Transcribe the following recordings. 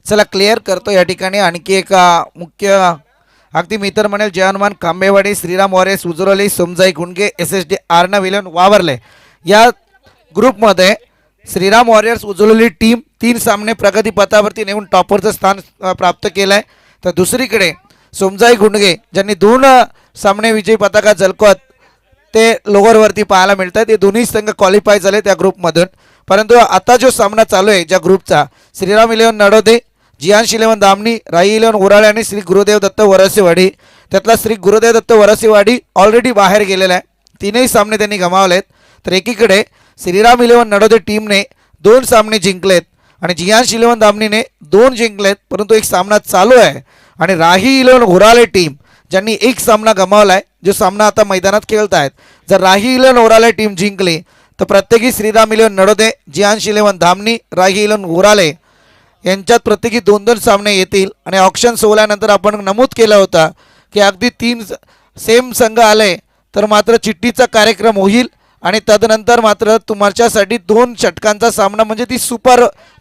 चला क्लिअर करतो या ठिकाणी आणखी एक मुख्य अगदी मी तर म्हणेल जयहनुमान कांबेवाडी, Shriram warriors उजरोली, Somjai गुंडगे, SSD आर्णव villain वावरले या ग्रुपमध्ये श्रीराम वॉरियर्स उजरोली टीम 3 सामने प्रगतीपथावरती नेऊन टॉपरचं स्थान प्राप्त केलं आहे. तर दुसरीकडे सोमजाई गुंडगे ज्यांनी 2 सामने विजयी पताका झळकवत ते लोअरवरती पाहायला मिळतात. हे दोन्ही संघ क्वालिफाय झाले त्या ग्रुपमधून. परंतु आता जो सामना चालू आहे ज्या ग्रुपचा, श्रीराम इलेवन नडोदे, जियांश इलेवन दामणी, राई इलेवन उराळे आणि श्री गुरुदेव दत्त वरसेवाडी, त्यातला श्री गुरुदेव दत्त वरसेवाडी ऑलरेडी बाहेर गेलेला आहे. 3ही सामने त्यांनी गमावलेत. तर एकीकडे श्रीराम इलेवन नडोदे टीमने 2 सामने जिंकलेत आणि जियांश इलेवन दामणीने 2 जिंकलेत. परंतु एक सामना चालू आहे आणि राही इलेवन उराळे टीम ज्यांनी 1 सामना गमावला आहे, जो सामना आता मैदानात खेळत आहेत. जर राही इलेवन उराळे टीम जिंकली तर प्रत्येकी श्रीराम इलेवन नडोदे, जियांश इलेवन धामणी, राही इलेवन उराळे यांच्यात प्रत्येकी 2-2 सामने येतील. आणि ऑक्शन सोहळ्यानंतर आपण नमूद केलं होतं की अगदी 3 सेम संघ आले तर मात्र चिठ्ठीचा कार्यक्रम होईल आणि तदनंतर मात्र तुमच्यासाठी 2 षटकांचा सामना म्हणजे ती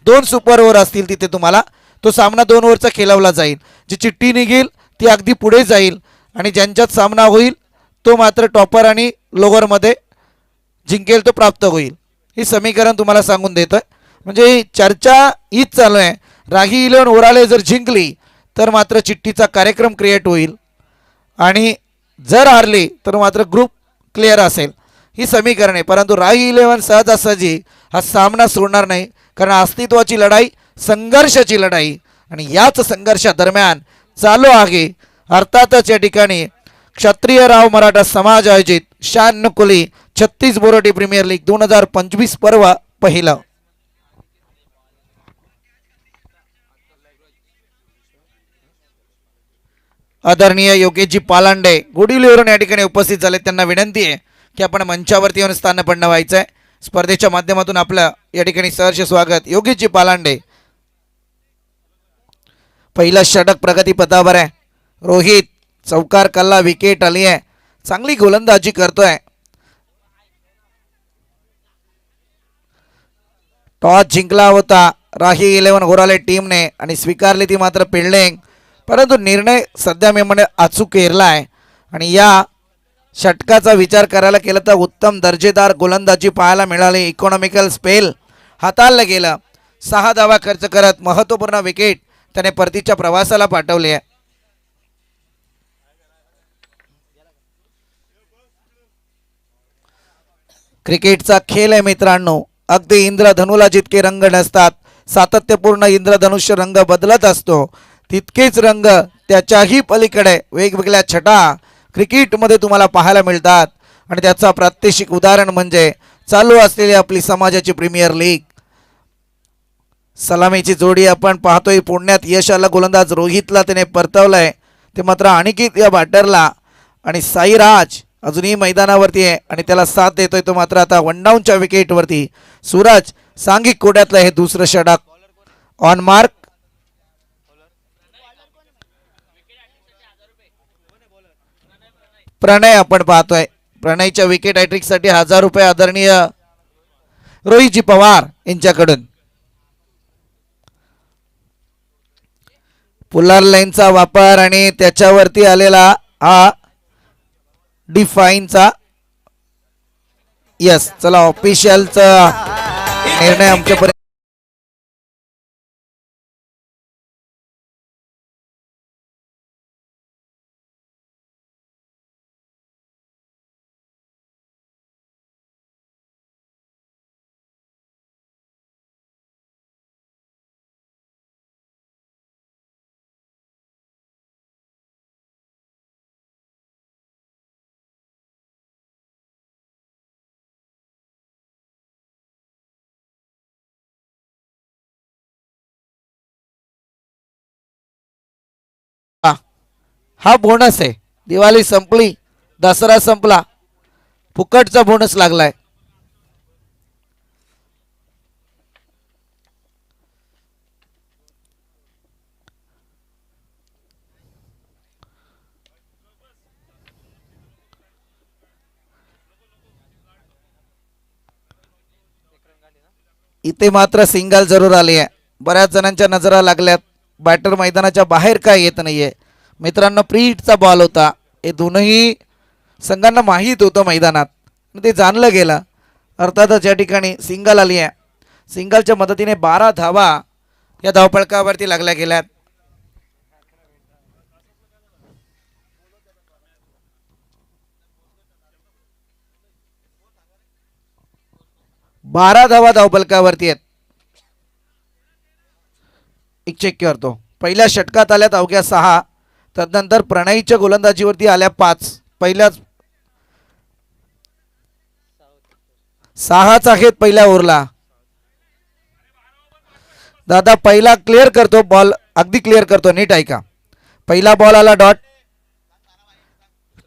2 सुपर ओव्हर असतील. तिथे तुम्हाला तो सामना 2 ओव्हरचा खेळवला जाईल. जी चिठ्ठी निघेल ती अगदी पुढे जाईल आणि ज्यांच्यात सामना होईल तो मात्र टॉपर आणि लोअरमध्ये जिंकेल तो प्राप्त होईल. हे समीकरण तुम्हाला सांगून देतं. म्हणजे चर्चा हीच चालू आहे. राही इलेवन उराळे जर जिंकली तर मात्र चिठ्ठीचा कार्यक्रम क्रिएट होईल आणि जर हारली तर मात्र ग्रुप क्लिअर असेल. ही समीकरण आहे. परंतु राही इलेवन सहजासहजी हा सामना सोडणार नाही, कारण अस्तित्वाची लढाई, संघर्षाची लढाई आणि याच संघर्षादरम्यान चालू आहे अर्थातच या ठिकाणी क्षत्रिय राव मराठा समाज आयोजित शान कुली 36 बोरोटी प्रीमियर लीग 2025 पर्व पहिलं. आदरणीय योगेशजी पालांडे गोडिवलीवरून या ठिकाणी उपस्थित झाले. त्यांना विनंती आहे की आपण मंचावरती येऊन स्थानपन्न व्हायचं आहे. स्पर्धेच्या माध्यमातून आपलं या ठिकाणी सहर्ष स्वागत. योगेशजी पालांडे, पहिला षटक प्रगतीपथावर आहे. रोहित चौकार कल्ला, विकेट आली आहे. चांगली गोलंदाजी करतोय. टॉस जिंकला होता राही इलेवन उराळे टीमने आणि स्वीकारली ती मात्र फिल्डिंग. परंतु निर्णय सध्या मी म्हणे अचूक केला आहे आणि या षटकाचा विचार करायला केला तर उत्तम दर्जेदार गोलंदाजी पाहायला मिळाली. इकॉनॉमिकल स्पेल हाताळलं गेलं. 6 धावा खर्च करत महत्त्वपूर्ण विकेट त्याने परतीच्या प्रवासाला पाठवली आहे. क्रिकेटचा खेळ आहे मित्रांनो. अगदी इंद्रधनुला जितके रंग नसतात, सातत्यपूर्ण इंद्रधनुष्य रंग बदलत असतो, तितकेच रंग त्याच्याही पलीकडे वेगवेगळ्या छटा क्रिकेटमध्ये तुम्हाला पाहायला मिळतात. आणि त्याचा प्रात्यक्षिक उदाहरण म्हणजे चालू असलेली आपली समाजाची प्रीमियर लीग. सलामीची जोडी आपण पाहतोय. पुण्यात यश आला गोलंदाज रोहितला त्याने परतवलंय, ते मात्र अनिकेत या बॅटरला. आणि साईराज अजूनही मैदानावरती आहे आणि त्याला साथ देतोय तो मात्र आता 1 डाऊनच्या विकेटवरती. सूरज सांघिक कोड्यातलं हे दुसरं षटक ऑन मार्क. प्रणय आपण पाहतोय. प्रणयच्या विकेट हॅट्रिकसाठी 1000 रुपये आदरणीय रोहितजी पवार यांच्याकडून. पुलार लाईनचा वापर आणि त्याच्यावरती आलेला हा डिफाईनचा यस. चला ऑफिशियलचा निर्णय आमच्यापर्यंत. हा बोनस आहे. दिवाळी संपली, दसरा संपला, फुकटचा बोनस लागलाय. इथे मात्र सिंगल जरूर आली आहे. बऱ्याच जणांच्या नजरा लागल्यात. बॅटर मैदानाच्या बाहेर काय येत नाहीये मित्रांनो. प्रीटचा बॉल होता. हे दोनही संघांना माहीत होतं मैदानात, ते जाणलं गेलं. अर्थातच या ठिकाणी सिंगल आली आहे. सिंगलच्या मदतीने 12 धावा या धावफलकावरती लागल्या गेल्यात. 12 धावा धावफलकावरती आहेत. एक चेक करतो. पहिल्या षटकात आल्यात अवघ्या 6. तदनंतर प्रणयच्या गोलंदाजीवरती आल्या 5. पहिल्याच 6च आहेत पहिल्या ओव्हरला. दादा पहिला क्लिअर करतो बॉल, अगदी क्लिअर करतो, नीट ऐका. पहिला बॉल आला डॉट.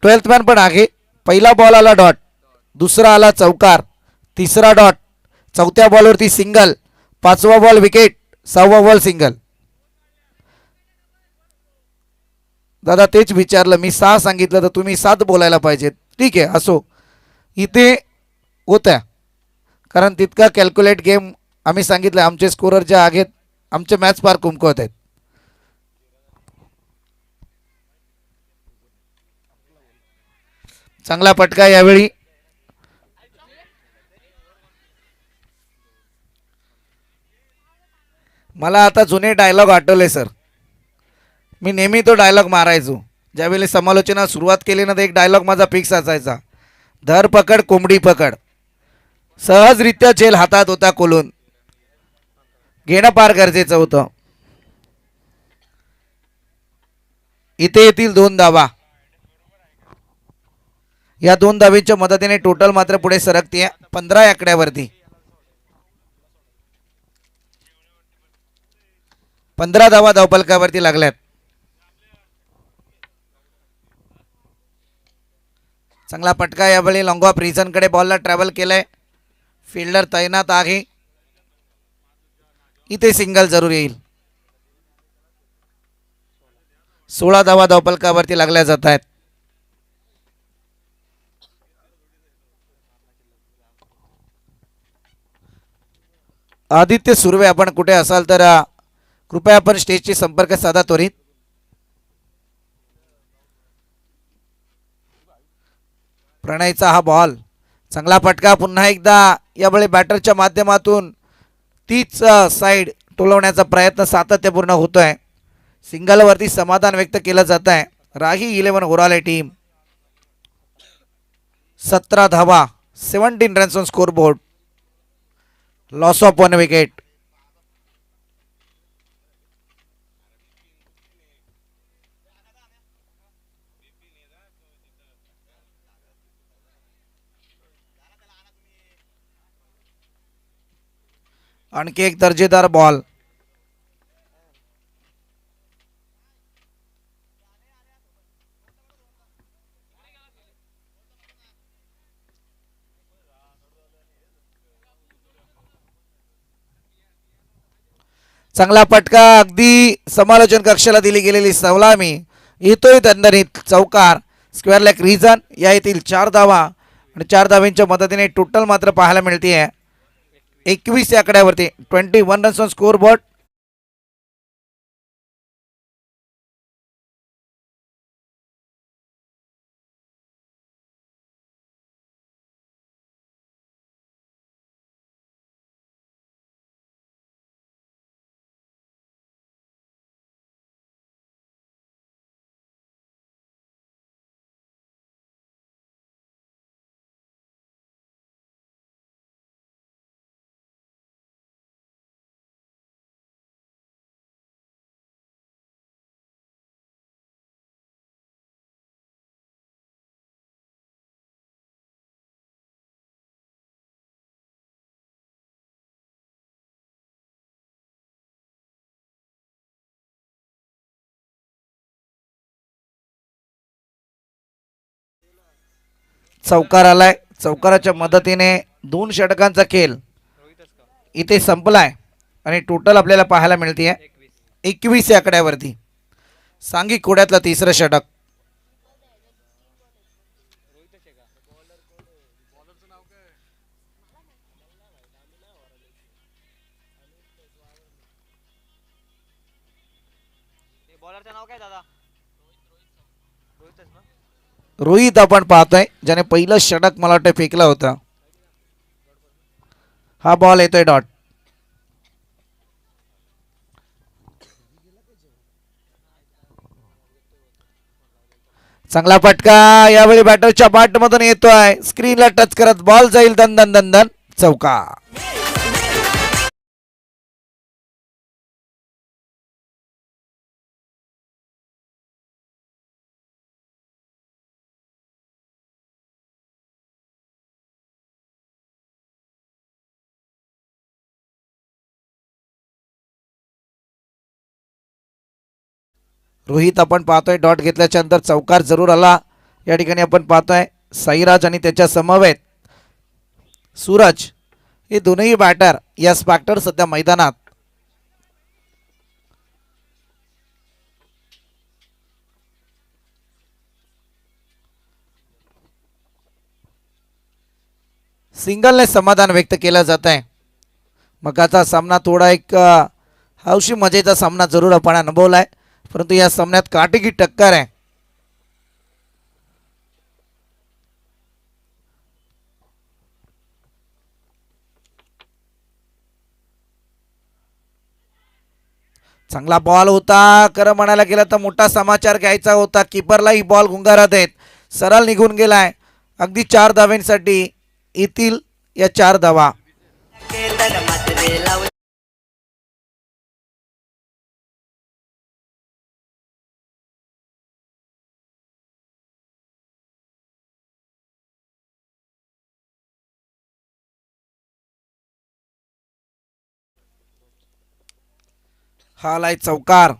12th मॅन पण आहे. पहिला बॉल आला डॉट, दुसरा आला चौकार, तिसरा डॉट, चौथ्या बॉलवरती सिंगल, 5वा बॉल विकेट, 6वा बॉल सिंगल. दादा तेच विचारलं मी, 6 सांगितलं तर तुम्ही 7 बोलायला पाहिजेत. ठीक आहे असो, इथे होत्या कारण तितका कॅल्क्युलेट गेम आम्ही सांगितलं. आमचे स्कोरर जे आहेत, आमचे मॅच फार कुमकवत आहेत. चांगला पटका यावेळी. मला आता जुने डायलॉग आठवले सर. मी नेहमी तो डायलॉग मारायचो ज्यावेळी समालोचना सुरुवात केली ना, तर एक डायलॉग माझा फिक्स असायचा. धर पकड कोंबडी पकड. सहजरित्या झेल हातात होता कोलून, घेणं फार गरजेचं होतं. इथे येतील 2 धावा. या 2 धावींच्या मदतीने टोटल मात्र पुढे सरकते 15 आकड्यावरती. 15 धावा धावफलकावरती लागल्यात. चांगला पटका यावेळी लॉंग ऑफ रिझनकडे बॉलला ट्रॅव्हल केलंय. फिल्डर तैनात आहे. इथे सिंगल जरूर येईल. 16 धावा धावफलकावरती लागल्या जात आहेत. आदित्य सुर्वे आपण कुठे असाल तर कृपया आपण स्टेजशी संपर्क साधा त्वरित. प्रणयचा हा बॉल, चांगला फटका पुन्हा एकदा यावेळी बॅटरच्या माध्यमातून तीच साईड टोलवण्याचा प्रयत्न सातत्यपूर्ण होतोय. सिंगलवरती समाधान व्यक्त केलं जात आहे. राही 11 ओराले टीम. 17 धावा, 17 runs on score board. Loss of 1 wicket. आणखी एक दर्जेदार बॉल. चांगला पटका, अगदी समालोचन कक्षाला दिली गेलेली सलामी. येतोय दणदणीत चौकार. Square leg reason. या येथील 4 धावा आणि 4 धावांच्या मदतीने टोटल मात्र पाहायला मिळते 21 आकड्यावरती. 21 रन्स ऑन स्कोर बोर्ड. चौकार आलाय. चौकाराच्या मदतीने 2 षटकांचा खेळ इथे संपलाय आणि टोटल आपल्याला पाहायला मिळते 21 आकड्यावरती. सांघिक कोड्यातलं तिसरं षटक. रोहित आपण पाहतोय ज्याने पहिलं षटक मला वाटतं फेकलं होतं. हा बॉल येतोय डॉट. चांगला फटका यावेळी बॅटरच्या बॅट मधून येतोय. स्क्रीनला टच करत बॉल जाईल दन दन दन दन चौका. रोहित आपण पाहतोय डॉट घेतल्याच्या नंतर चौकार जरूर आला. या ठिकाणी आपण पाहतोय साईराज आणि त्याच्या समवेत सूरज हे दोनही बॅटर या स्पॅक्टर सध्या मैदानात. सिंगलने समाधान व्यक्त केलं जात आहे. मगाचा सामना थोडा एक हौशी मजेचा सामना जरूर आपण अनुभवलाय परंतु या सामन्यात काटेकी टक्कर आहे. चांगला बॉल होता. खरं म्हणायला गेलं तर मोठा समाचार घ्यायचा होता. किपरलाही बॉल गुंगारात आहेत. सरळ निघून गेलाय. अगदी 4 धावांसाठी येतील या 4 धावा. हा आलाय चौकार.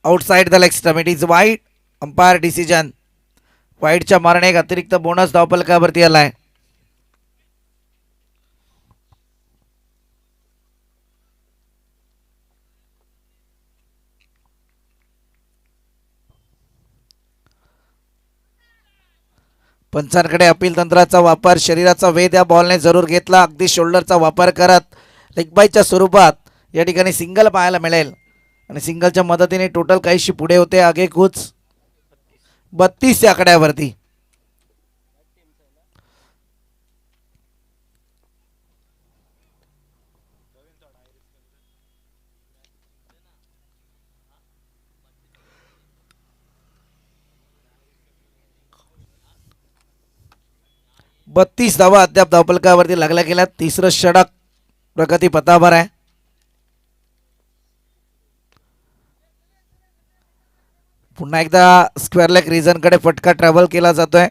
Outside the leg stump. Is wide. Umpire decision. वाईडच्या मारणे एक अतिरिक्त बोनस धावफलकावरती आलाय. पंचांकडे अपील तंत्राचा वापर. शरीराचा वेध या बॉलने जरूर घेतला. अगदी शोल्डरचा वापर करत लेगबायच्या स्वरूपात या ठिकाणी सिंगल पाहायला मिळेल आणि सिंगलच्या मदतीने टोटल काहीशी पुढे होते. आगेकूच 32 या आकड्यावरती. बत्तीस धावा अद्याप धावफलकावरती लागल्या गेल्या. तिसरं षटक प्रगती पथावर आहे. पुन्हा एकदा स्क्वेअर लेग रिजनकडे फटका ट्रॅव्हल केला जातोय.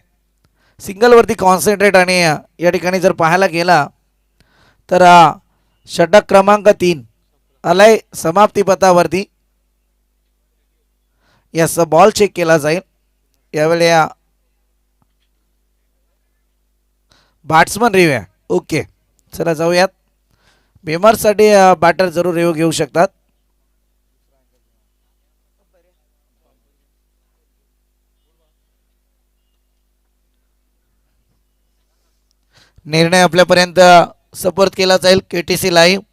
सिंगलवरती कॉन्सन्ट्रेट आणि या ठिकाणी जर पाहायला गेला तर षटक क्रमांक 3 आलाय समाप्ती पथावरती. याचा बॉल चेक केला जाईल. यावेळी बॅट्समन रिव्ह्यू आहे. ओके चला जाऊयात. बेमरसाठी बॅटर जरूर रिव्ह्यू घेऊ शकतात. निर्णय आपल्यापर्यंत सपोर्ट केला जाईल KTC live.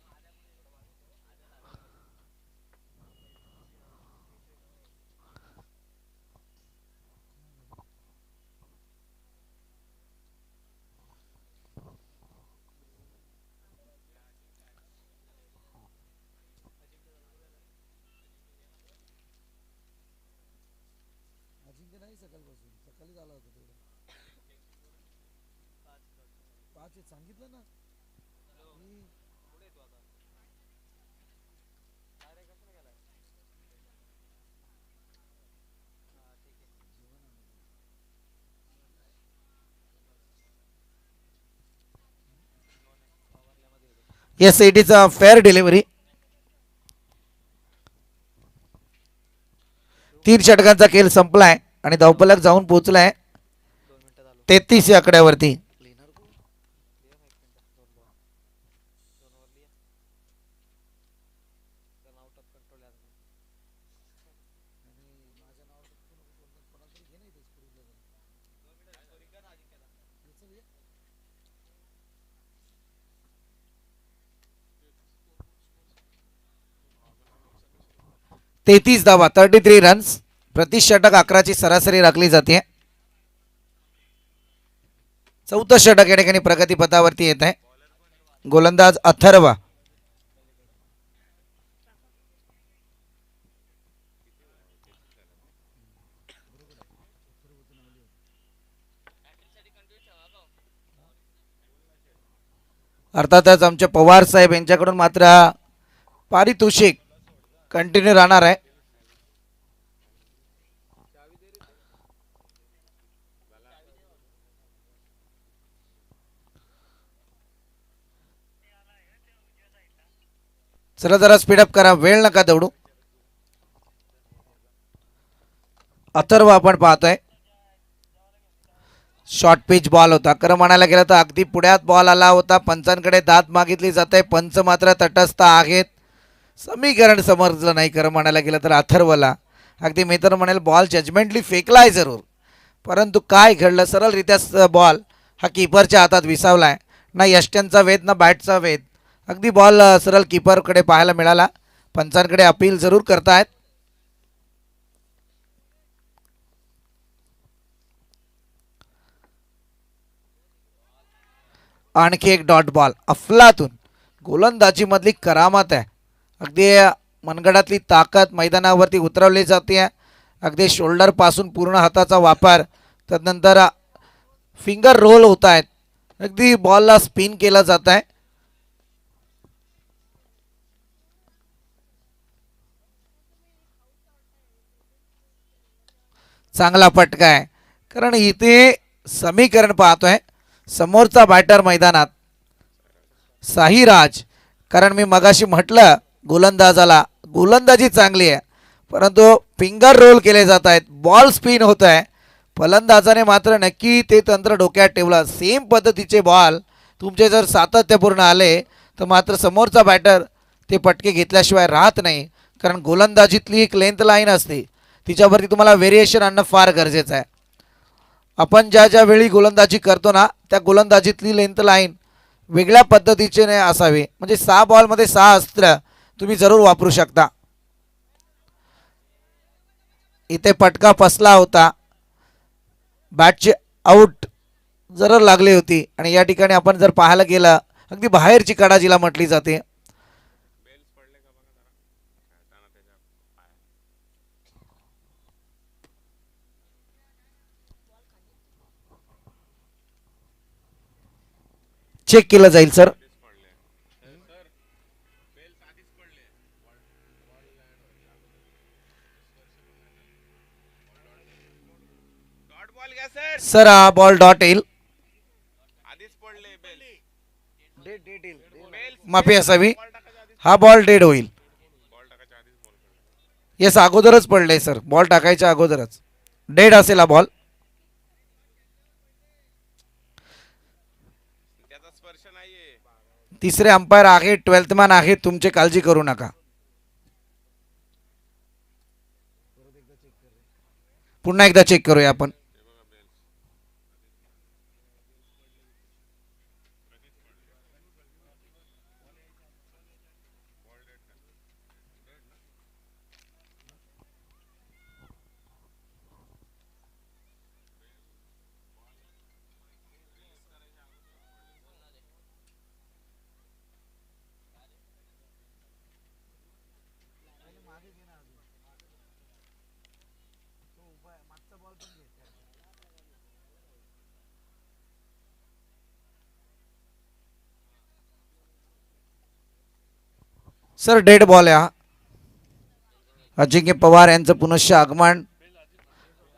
Yes it is a fair delivery. 3 षटकांचा खेळ संपलाय आणि धावफलक जाऊन पोहोचलाय 33 या आकड्यावरती. 33 धावा 33 रन्स. प्रति षटक 11ची सरासरी राखली जाते. चौथं षटक या ठिकाणी प्रगतीपथावरती येत आहे. गोलंदाज अथर्व. अर्थातच आमचे पवार साहेब यांच्याकडून मात्र पारितोषिक कंटिन्यू राहणार आहे. चला जरा स्पीडअप करा, वेळ नका दौडू. अथर्व आपण पाहतोय. शॉर्ट पिच बॉल होता. खरं म्हणायला गेलं तर अगदी पुढ्यात बॉल आला होता. पंचांकडे दाद मागितली जाते. पंच मात्र तटस्थ आहेत. समीकरण समजलं नाही खरं म्हणायला गेलं तर अथर्वला. अगदी मी तर म्हणेल बॉल जजमेंटली फेकला आहे जरूर, परंतु काय घडलं, सरळरित्या बॉल हा कीपरच्या हातात विसावलाय. ना यष्ट्यांचा वेध ना बॅटचा वेध. अगदी बॉल सरळ कीपरकडे पाहायला मिळाला. पंचांकडे अपील जरूर करतायत. आणखी एक डॉट बॉल. अफलातून गोलंदाजी मधली करामत आहे. अगदी मनगडातली ताकद मैदानावरती उतरवली जाते. अगदी शोल्डर पासून पूर्ण हाताचा वापर, तदनंतर फिंगर रोल होत आहेत. अगदी बॉलला स्पिन केला जात आहे. चांगला फटका आहे. कारण इथे समीकरण पाहतोय. समोरचा बॅटर मैदानात साहिराज. कारण मी मगाशी म्हटलं गोलंदाजाला गोलंदाजी चांगली आहे, परंतु फिंगर रोल केले जात आहेत. बॉल स्पिन होत आहे. फलंदाजाने मात्र नक्की ते तंत्र डोक्यात ठेवलं. सेम पद्धतीचे बॉल तुमचे जर सातत्यपूर्ण आले तर मात्र समोरचा बॅटर ते पटके घेतल्याशिवाय राहत नाही. कारण गोलंदाजीतली एक लेंथ लाईन असते, तिच्यावरती तुम्हाला व्हेरिएशन आणणं फार गरजेचं आहे. आपण ज्या ज्या वेळी गोलंदाजी करतो ना, त्या गोलंदाजीतली लेंथ लाईन वेगळ्या पद्धतीचे असावी. म्हणजे 6 बॉलमध्ये 6 अस्त्र तुम्ही जरूर वापरू शकता. इथे पटका फसला होता. बॅटची आऊट जरूर लागली होती. आणि या ठिकाणी आपण जर पाहायला गेलं, अगदी बाहेरची कडा जिला म्हटली जाते. चेक केलं जाईल सर. सर हा बॉल डॉट येईल. माफी असावी. हा बॉल डेड होईल. येस, अगोदरच पडले सर. बॉल टाकायच्या अगोदरच डेड असेल हा बॉल. तिसरे अंपायर आहे, 12th मॅन आहे, तुमची काळजी करू नका. पुन्हा एकदा चेक करूया आपण. सर डेड बॉल आहे हा. अजिंक्य पवार यांचं पुनश्च आगमन.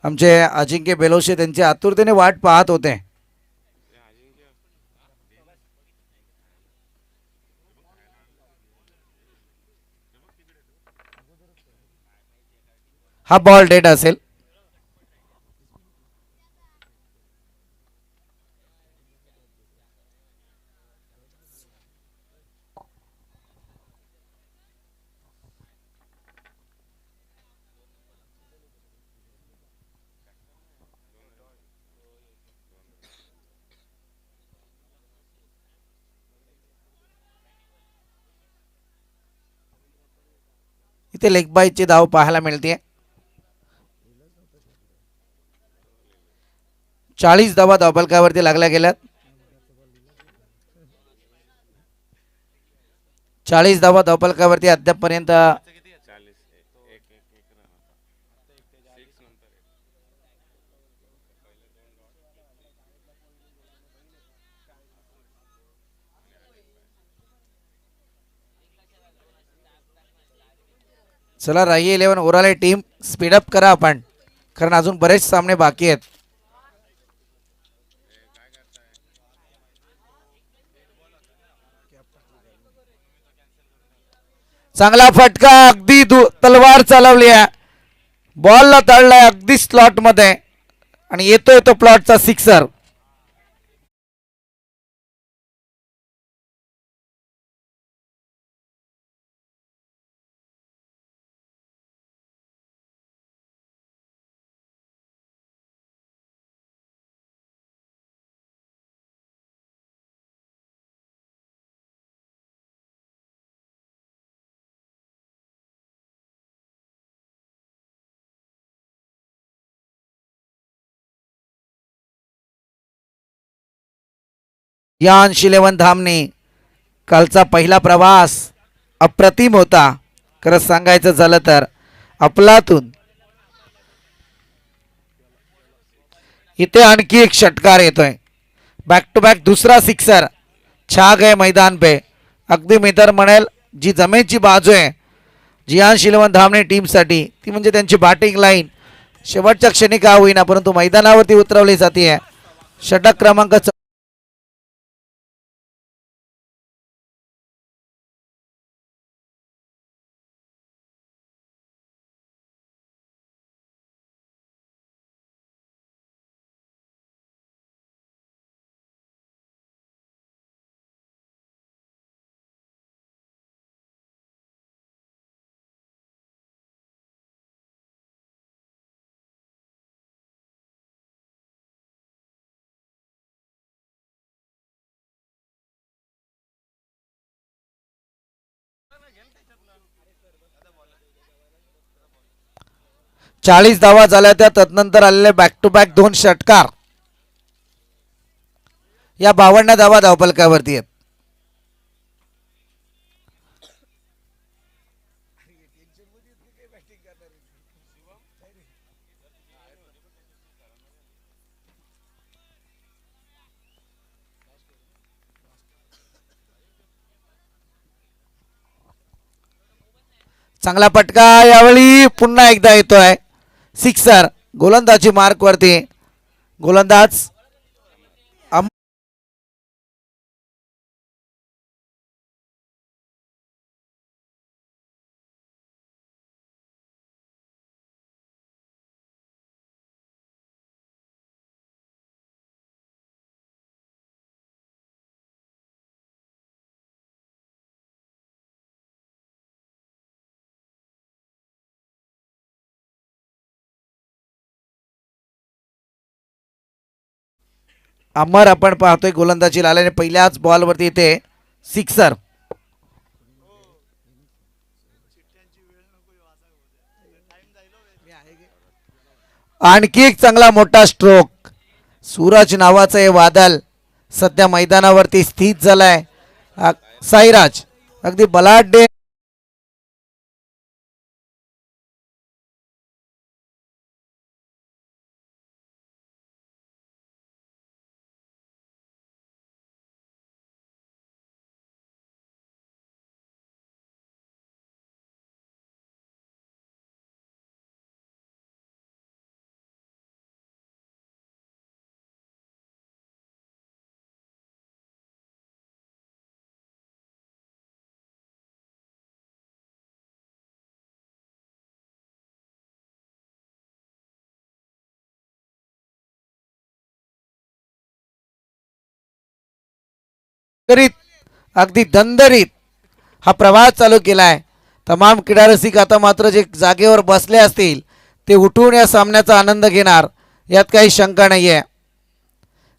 आमचे अजिंक्य बेलोशे त्यांची आतुरतेने वाट पाहत होते. हा बॉल डेड असेल. इथे लेग बायची धाव पाहायला मिळते. 40 धावा धावफलकावरती लागल्या गेल्यात. 40 धावा धावफलकावरती अद्यापपर्यंत चला राही 11 ओराले टीम स्पीडअप करा आपण, कारण अजून बरेच सामने बाकी आहेत. चांगला फटका, अगदी तलवार चालवली आहे, बॉलला तळलाय अगदी स्लॉट मध्ये आणि येतोय तो प्लॉटचा सिक्सर. यांश 11 धामने कालचा पहिला प्रवास अप्रतिम होता. खरंच सांगायचं झालं तर अफलातून. इथे आणखी एक षटकार येतोय, बॅक टू बॅक दुसरा सिक्सर. छा गए मैदान पे. अगदी मी तर म्हणेल जी जमेची बाजू आहे जियांश 11 धामणे टीमसाठी ती म्हणजे त्यांची बॅटिंग लाईन. शेवटच्या क्षणी का होईना परंतु मैदानावरती उतरवली जाते. षटक क्रमांक 40 धावा झाल्या त्या तदनंतर आलेले बॅक टू बॅक 2 षटकार या 52 धावा धावफलकावरती आहेत. चांगला पटका यावेळी पुन्हा एकदा येतोय सिक्सर. गोलंदाजी मार्क वरती गोलंदाज अमर आपण पाहतोय गोलंदाजी लाल्याने पहिल्याच बॉलवरती इथे सिक्सर. आणखी एक चांगला मोठा स्ट्रोक. सूरज नावाचं हे वादळ सध्या मैदानावरती स्थित झालाय. साईराज अगदी बलाढ्य करीत अगदी दंदरीत हा प्रवास चालू केलाय. तमाम क्रीडा रसिक आता मात्र जे जागेवर बसले असतील ते उठून या सामन्याचा आनंद घेणार यात काही शंका नाहीये.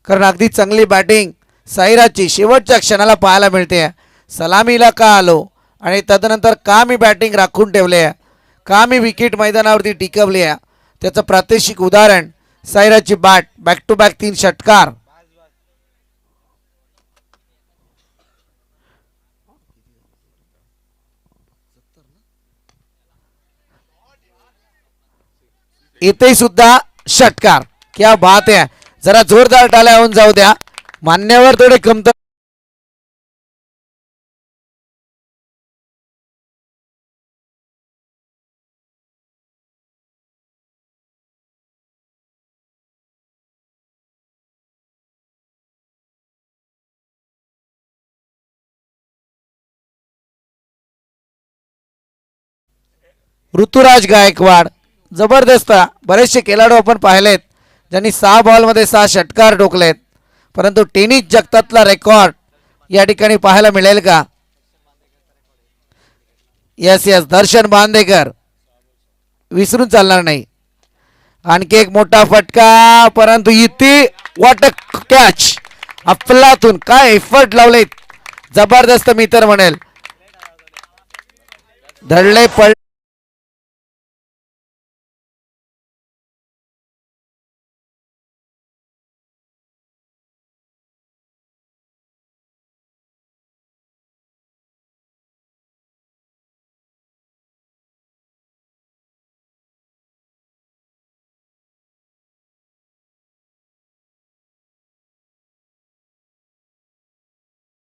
कारण अगदी चांगली बॅटिंग साईराजची शेवटच्या क्षणाला पाहायला मिळते. सलामीला का आलो आणि तदनंतर का मी बॅटिंग राखून ठेवले कामी विकेट मैदानावरती टिकवली आहे त्याचं प्रात्यक्षिक उदाहरण सायराजची बॅट बॅक टू बॅक 3 षटकार. इथे सुद्धा षटकार. क्या बात आहे. जरा जोरदार टाळ्या होऊन जाऊ द्या. मान्यवर थोडे कमतर. ऋतुराज गायकवाड जबरदस्त. बरेचसे खेळाडू आपण पाहिलेत ज्यांनी 6 बॉलमध्ये 6 षटकार ठोकलेत, परंतु टेनिस जगतातला रेकॉर्ड या ठिकाणी पाहायला मिळेल का? यस यस, दर्शन बांदेकर विसरून चालणार नाही. आणखी एक मोठा फटका, परंतु इथे व्हॉट अ कॅच. अफलातून काय एफर्ट लावलेत, जबरदस्त मी तर म्हणेल. धडले पड